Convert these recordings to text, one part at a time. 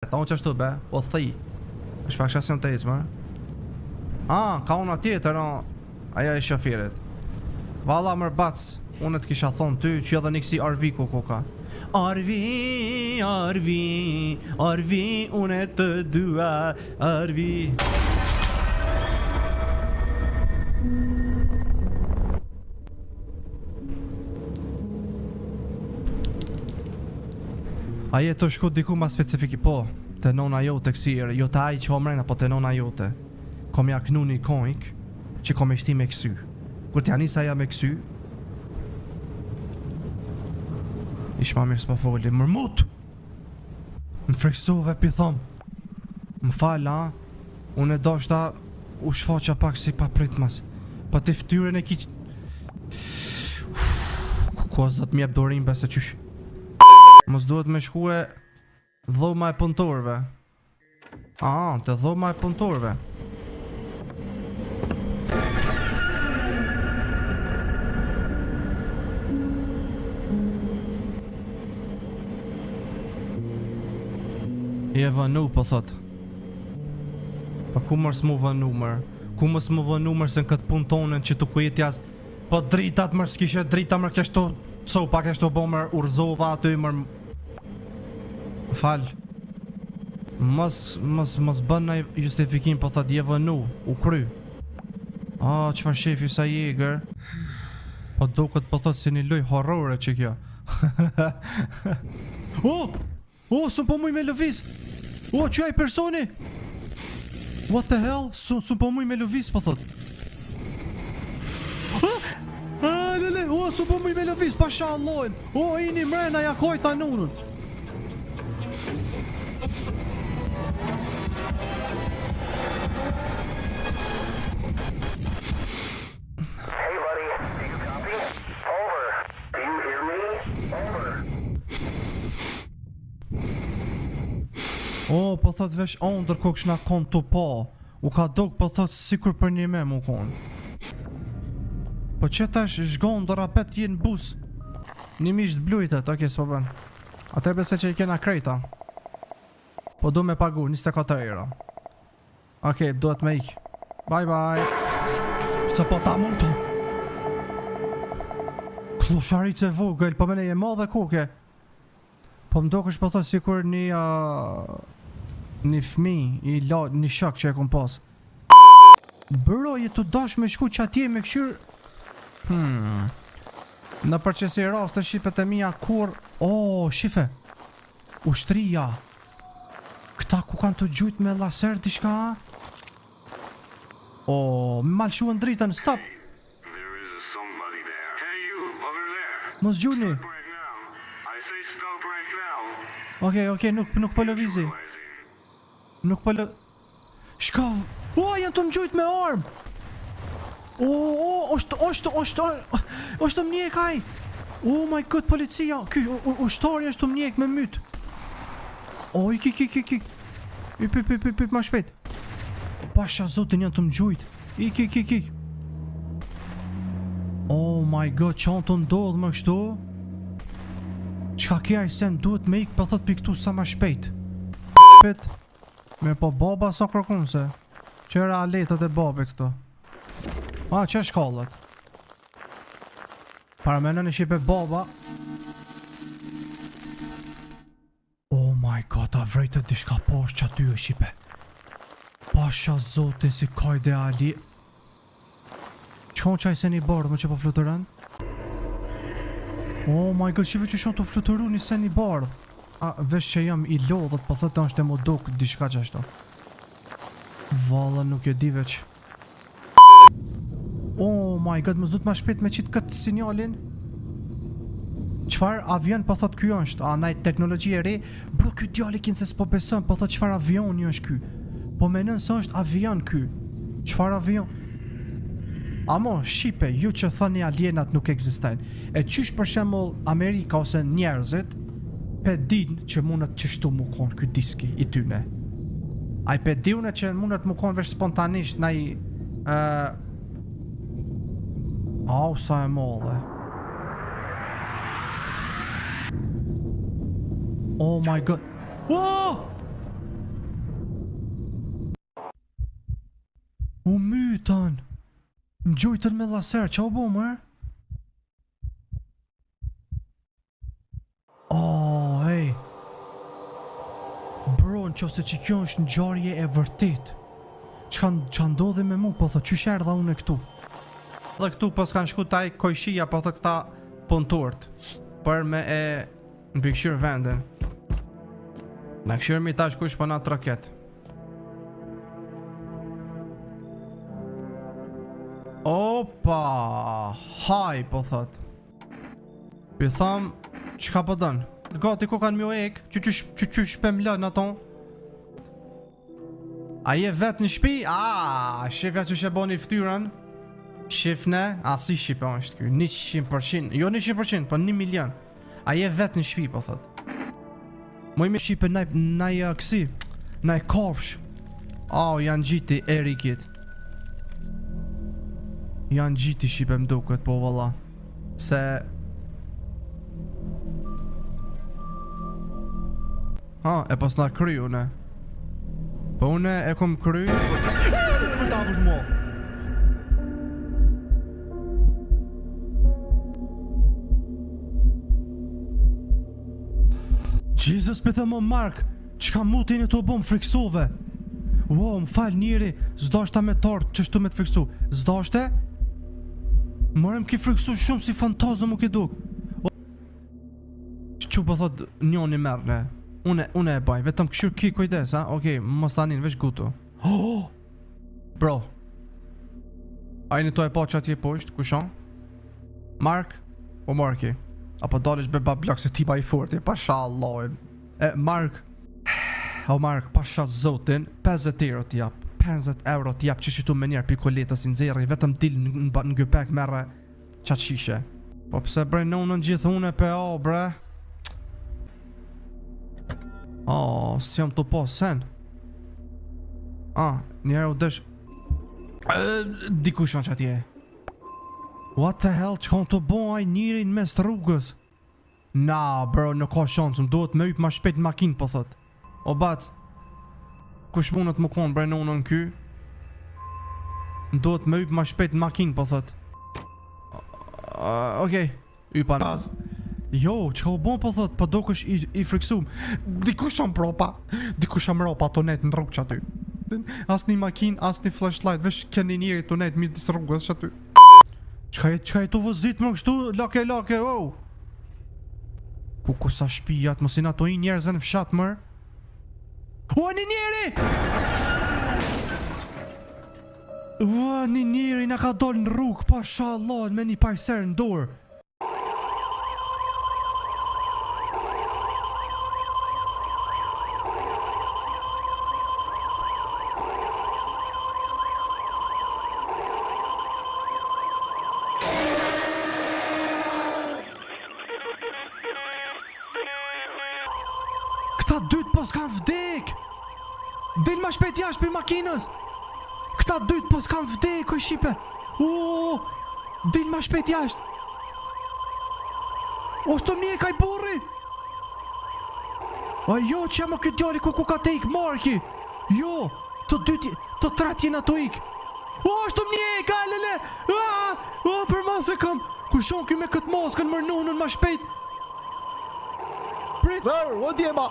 Ta unë qashtu be, po thij. është pak shasion të ecmë. Ka unë atjetër, aja e shofirit. Valla mër bac, unë të kisha thonë ty që edhe një kësi RV ku ka. RV, unë të dua, RV. Aje të shku diku ma specifiki, po, të nona jote kësirë, jo të ajë që omrena, po të nona jote. Kom ja knu një kojk, që kom e shti me kësy. Kur t'ja nisa ja me kësy, ish ma mirë s'pa foli, mërmut! Më freksove pithom. Më falë, unë e do shta u shfaqa pak si pa prit mas. Pa të ftyren e ki... Ko zët mjep dorim bese qysh. Mos duhet me shkue dhoma e punëtorve. Të dhoma e punëtorve. I e vënu, po thot. Pa ku mërë s'mu vënu mërë? Ku mërë s'mu vënu mërë se në këtë punë tonën që të kujetjas? Po dritat mërë s'kishe drita mërë kështu copa kështu bo mërë urzova aty mërë. Fal. Mos bën në justifikim, po thot je vënu, u kry. Qëfar shefi sa jeger? Po duket po thot si një loj horrore që kjo. Sun po muj me lëviz. Që ai personi? What the hell? Sun po muj me lëviz, po thot. Sun po muj me lëviz, pasha Allahin. Ini mrena ja kojta nunun. Po thot vesh ndërko këshna kon të pa. U ka dok po thot sikur për një me mu kon. Po që tash zhgon do rapet jenë bus. Një misht blujtet, oke s'po bën. Atër bese që i kena krejta. Po du me pagu, 24 euro. Oke, duhet me ik. Bye bye. Se po ta mund të Klusharit se vogël, po mene je madhe kuke. Po më do kësh po thot sikur një fmi, një shok që e kom pas. Bro, je të dash me shku që atje me këshyr. Në përqesi rast të shqipet e mija kur. Shife. Ushtria. Këta ku kanë të gjujt me laser t'i shka. Me malë shuën dritën, stop. Mos gjuni. Okej, nuk po lëvizi. Nuk po lëvizi. Shkav. Janë të më gjujt me armë. Oshtë të mnjek aj. Oh my god, policia. Ushtari është të mnjek me myt. Ik. Yp, ma shpejt. Pasha zotin janë të më gjujt. Ik. Oh my god, qanë të ndodhë më kështu. Qka kja i sen duhet me ik për thot për këtu sa ma shpejt. Me po baba sa kërkun se. Qëra aletët e babit këto. Që shkallët. Paramenën e shipe baba. Oh my god, a vrejtë dishka posh që aty e shipe. Pasha zotin si kajde ali. Qëkon qaj se një bardë më që po flutërën? Oh my god, shive që shonë të flutëru një se një bardë. Vesh që jam i lodhët, po thëtë është e më duk dishka që ashto. Valla nuk e di veç. Oh my god, mësë du të ma shpet me qitë këtë sinjalin. Qfar avion po thot kjo është? Najt teknologi e re. Bro, kjo djali kinë se s'po besën, po thot qfar avion një është kjo. Po menën së është avion kjo. Qfar avion? Amo, Shqipe, ju që thëni alienat nuk eksistajnë. E qysh për shembull Amerika ose njerëzit pe din që mundet qështu mu konë kjo diski i tyne. A i pe diune që mundet mu konë vesh spontanisht na i sa e modhe. Oh my god. U mytën. Më gjujtën me laser, qa u bo mërë? Oh, hej. Bro, në qose që kjo është ngjarje e vërtet. Qa ndodhi me mu, po thot, qysh erdha unë këtu? Dhe këtu pas kanë shku taj kojshia, po thot këta punëtort, për me e mbikëshyr vendin. Në këshyr mi tash kush për na të raket. Opa, haj, po thot. Pi tham, qka po dënë? Gati ku kanë mjo ek, që shpem lën aton. A je vet në shpi? Shifja që shë boni ftyrën. Shifne, si shqipe është kjo, 100%, jo 100%, po 1 milion. A je vet në shpi, po thot. Moj me shqipe naj kësi, naj kafsh. Janë gjiti Erikit. Janë gjiti shqipe mduket, po valla. Se... e pas na kry une. Po une e kom kry. Më takush mo. Jesus, për thëmë Mark, qka mutin e të bom friksove? Wow, më fal njeri, zdashta me tort, qështu me të friksu? Zdashte? Mërëm ki friksu shumë si fantazëm u ki duk. Që po thot njoni merne. Une e baj, vetëm këshur ki kujdes, Okej, mos tanin, veç gutu. Bro. Ajni to e pa që atje poshtë, kushon? Mark? O Marki? Apo dalish be bablak se ti ba i forti, pasha Allahin. Mark? O Mark, pasha zotin, 50 euro t'jap. 50 euro t'jap që shitu me njerë pikoletës i nëzeri, vetëm dil në gjupek merre qatë shishe. Po pse bre nonën gjithë une pe bre? Si jam të po sen. Njerë u dësh. Dikush janë që atje. What the hell, që kanë të bo aj njëri në mes të rrugës? Bro, në ka shansë, më duhet me yp ma shpejt në makinë, po thot. O bac, kush mundet më konë bre nonën ky? Më duhet me yp ma shpejt në makinë, po thot. Okej, ypa naz. Jo, që ka u bon po thot, po do kësh i friksum. Dikush jam propa. Dikush jam ropa të net në rrugë që aty. As një makin, as një flashlight, vesh keni njëri të net mirë disë rrugës që aty. Qka e të vëzit më kështu, lake, wow. Ku sa shpijat, mësin ato i njerëzën fshat mër. Një njeri! Një njeri nga ka dollë në rrugë, pasha Allah, me një pajser në dorë. Këta dytë po s'kan vdek. Del ma shpejt jashtë për makinës. Këta dytë po s'kan vdek, oj shipe. Del ma shpejt jashtë. Shto mje kaj burri. Jo që jam o këtë djali ku ka te ik Marki. Jo, të dytë, të tret jena të ik. Shto mje kaj lele. Për ma se kam. Kushon kjo me këtë maskën mërnunën ma shpejt. O djema.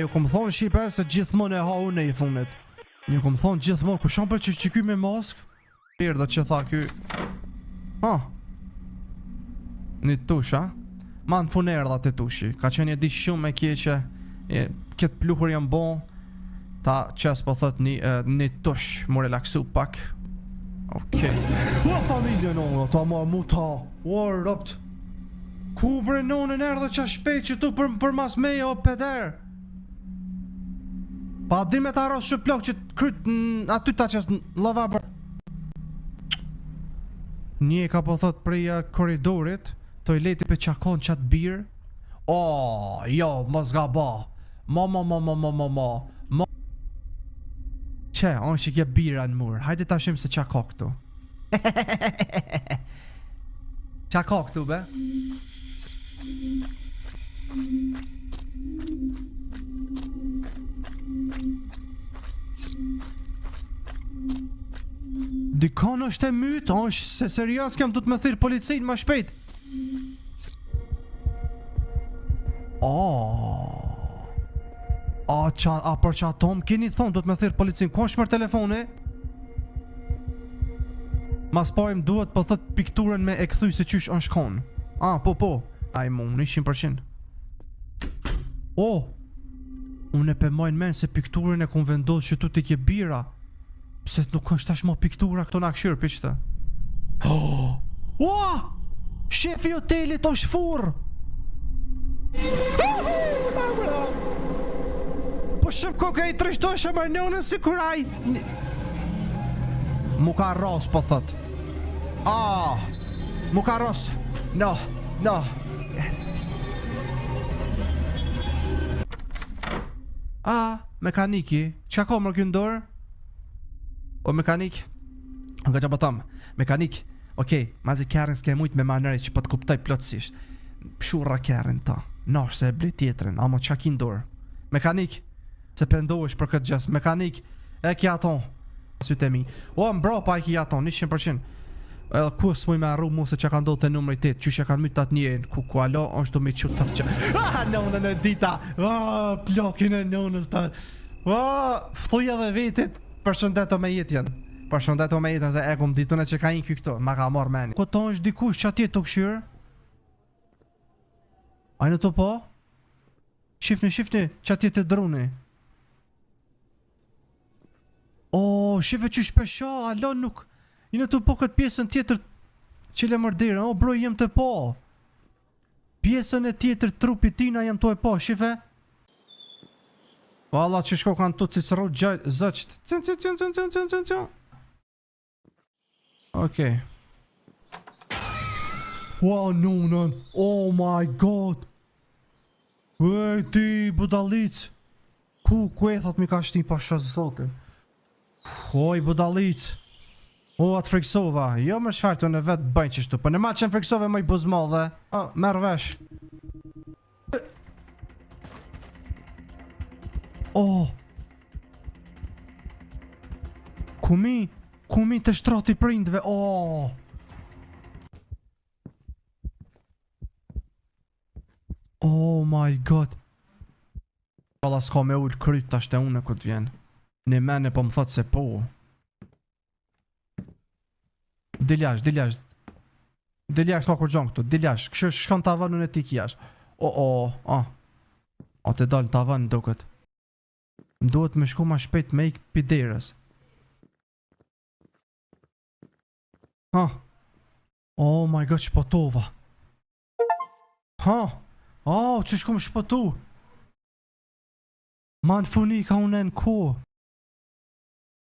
Ju kom thonë shipe se gjithmon e ha unë i funit. Ju kom thonë gjithmon, ku shon për që ky me mask? Pirda që tha ky. Një tush, ma në funerda të tushi. Ka qenë di shumë e kje që këtë pluhur jam bon. Ta qes po thot një tush, më relaksu pak. Okej. Familje nono, ta ma mu ta. Rëpt. Ku bre nonën erdhe qa shpejt që tu për mas meja o peder. Pa din me ta ros shëplok që kryt aty ta qes në lavabër. Një ka po thot prej koridorit, toileti pe qakon qatë birë. Jo, mos ga ba. Ma. Qe, onë që kje bira në mur. Hajde ta shimë se qa ka këtu. Qa ka këtu be? Dikon është e mytë, është se serios kem du të më thirë policinë më shpejt. A për që ato më keni thonë du të më thirë policinë, ku është mërë telefoni? Mas parim duhet po thët pikturën me e këthy se qysh është shkon. Po, a i mund, 100%. Unë e pëmojnë men se pikturën e kun vendos që tu t'i kje bira. Pse nuk është tash mo piktura këto në këshyrë, piqëta. Shefi hotelit është furë. Po shumë koke i trishtojshë e mërnjonën si kuraj. Mu ka ros, po thët. Mu ka ros. No. Mekaniki, qa ka mërë këndorë? O mekanik, nga që bëtam, mekanik, okej, mazi kërën s'ke mujt me manëri që po të kuptoj plotësisht. Pshurra kërën ta, nash se e bli tjetërin, amo qa ki ndorë? Mekanik, se pëndohesh për këtë gjesë, mekanik, e ki aton, sytë e mi. Mbro pa e ki aton, 100%. Edhe ku s'muj me arru mu se që ka ndodhë të numëri 8, që që kanë mytë të atë njën, ku alo, është do me qëtë të që. Nënën e dita, plokin e nënës të. Ftuja dhe vetit, përshëndeto me jetjen. Përshëndeto me jetjen, se e kum ditën e që ka inë këto, ma ka marrë meni. Këto është dikush që atje të këshyrë? Ajnë të po? Shifni, që atje të druni. Shife që shpesha, alo nuk. Jine të po këtë pjesën tjetër qile mërdire, bro jem të po. Pjesën e tjetër trupit tina jem të e po, shife? Valla që shko kanë të cicëro zëqt. Cën. Okej. Nunën, oh my god. Ti budalic. Ku e thot mi ka shti pasha zote. Budalic. Atë friksova, jo më shfarë të në vetë bëjnë qështu, për në ma që në friksove më i buzmall dhe. Merë vesh. Kumi të shtrati prindve, Oh my god. Valla s'ka me ullë kryt të ashte une këtë vjen. Një mene po më thotë se po. Diljash s'ka kur gjon këtu, diljash, kështë shkon të avanun e ti kjash. Të dalë të avan në duket. Më duhet me shku ma shpejt me ik piderës. Oh my god, shpotova. Që shku më shpotu. Ma në funi ka unë në ku.